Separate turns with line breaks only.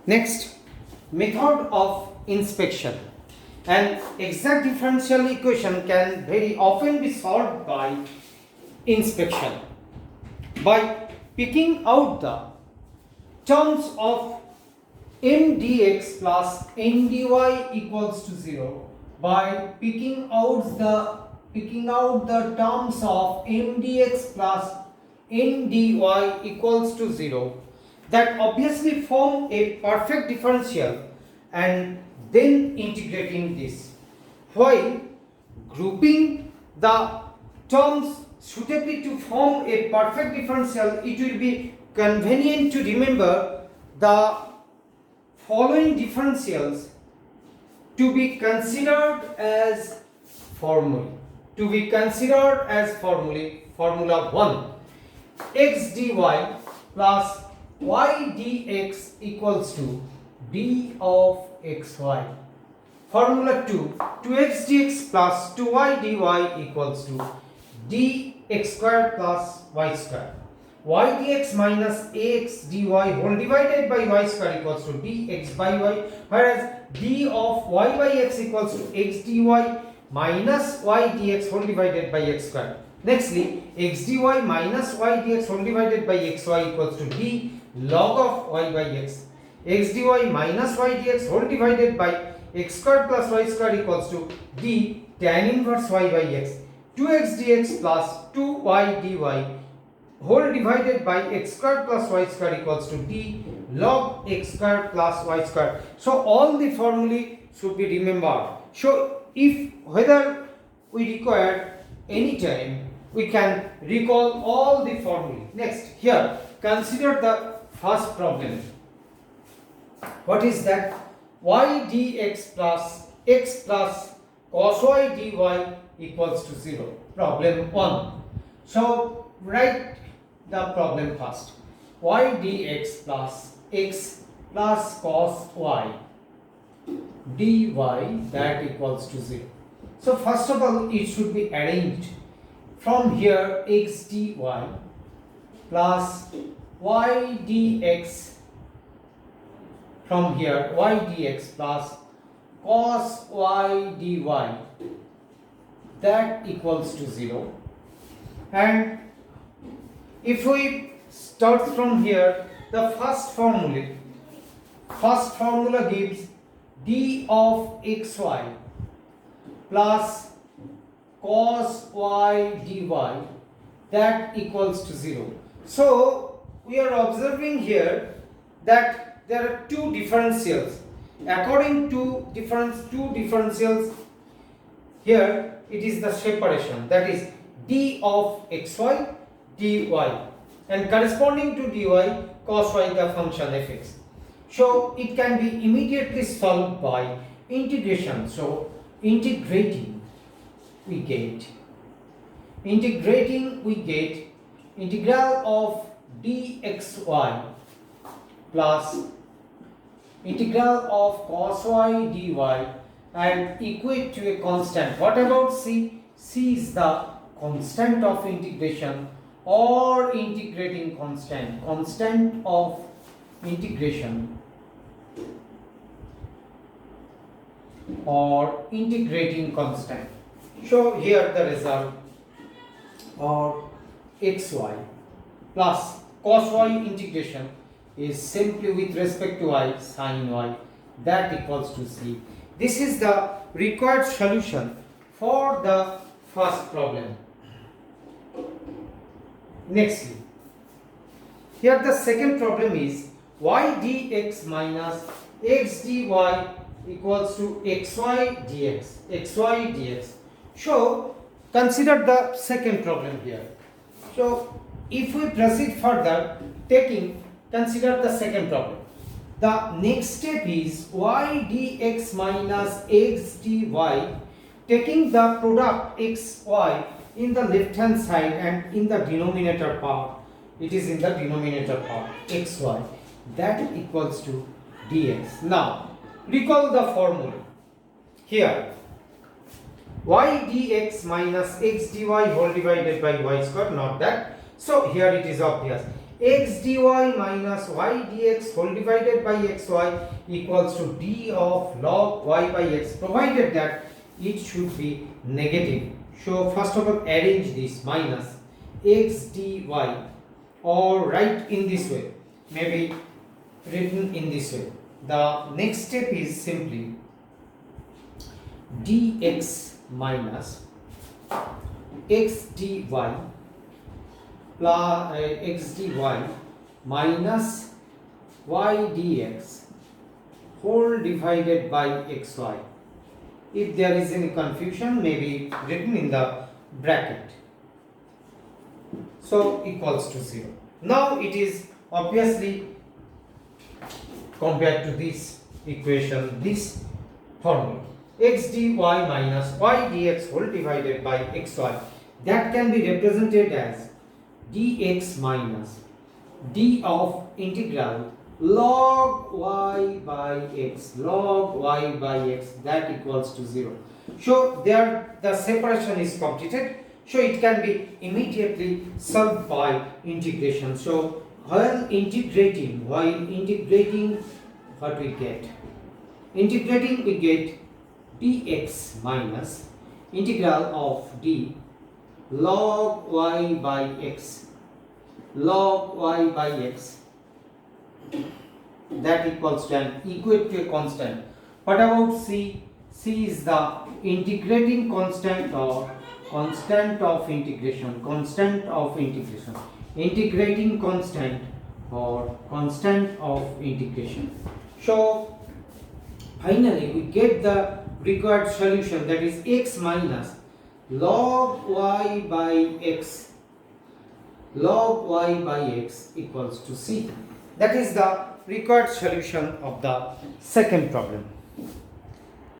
Next, method of inspection. An exact differential equation can very often be solved by inspection. By picking out the terms of m dx plus n dy equals to 0, by picking out the terms of m dx plus n dy equals to 0, that obviously form a perfect differential, and then integrating this. While grouping the terms suitably to form a perfect differential, it will be convenient to remember the following differentials to be considered as formulae. Formula 1, x dy plus y dx equals to d of xy. Formula 2, 2x dx plus 2y dy equals to dx square plus y square. Y dx minus ax dy whole divided by y square equals to dx by y, whereas d of y by x equals to x dy minus y dx whole divided by x square. Nextly, x dy minus y dx whole divided by xy equals to d log of y by x. X dy minus y dx whole divided by x square plus y square equals to d tan inverse y by x. 2x dx plus 2y dy whole divided by x square plus y square equals to d log x square plus y square. So all the formulae should be remembered. So if whether we require any time, we can recall all the formulae. Next, here consider the first problem. What is that? Y dx plus x plus cos y dy equals to 0. Problem 1. So write the problem first. Y dx plus x plus cos y dy, that equals to 0. So first of all, it should be arranged from here. X dy plus y dx, from here y dx plus cos y dy, that equals to 0. And if we start from here, the first formula gives d of xy plus cos y dy, that equals to 0. So we are observing here that there are two differentials. According to two differentials, here it is the separation, that is d of xy dy, and corresponding to dy cos y, the function fx. So it can be immediately solved by integration. So integrating we get integral of dxy plus integral of cos y dy and equate to a constant. What about c? C is the constant of integration or integrating constant of integration or integrating constant. So here the result, or xy plus cos y integration is simply with respect to y sin y, that equals to c. This is the required solution for the first problem. Nextly, here the second problem is y dx minus x dy equals to xy dx. So consider the second problem here. So if we proceed further, consider the second problem. The next step is y dx minus x dy, taking the product xy in the left hand side and in the denominator part, it is in the denominator part xy, that equals to dx. Now recall the formula. Here y dx minus x dy whole divided by y square, not that. So here it is obvious. x dy minus y dx whole divided by xy equals to d of log y by x, provided that it should be negative. So first of all arrange this minus x dy, or write in this way, maybe written in this way. The next step is simply dx minus x dy plus x dy minus y dx whole divided by xy. If there is any confusion, maybe written in the bracket. So equals to 0. Now it is obviously compared to this equation, this formula x dy minus y dx whole divided by xy, that can be represented as dx minus d of integral log y by x, log y by x, that equals to 0. So there the separation is completed, so it can be immediately solved by integration. So while integrating what we get? Integrating we get dx minus integral of d log y by x, log y by x, that equals to an equate to a constant. What about c? C is the integrating constant or constant of integration, integrating constant or constant of integration. So finally we get the required solution, that is x minus log y by x, log y by x equals to c. That is the required solution of the second problem.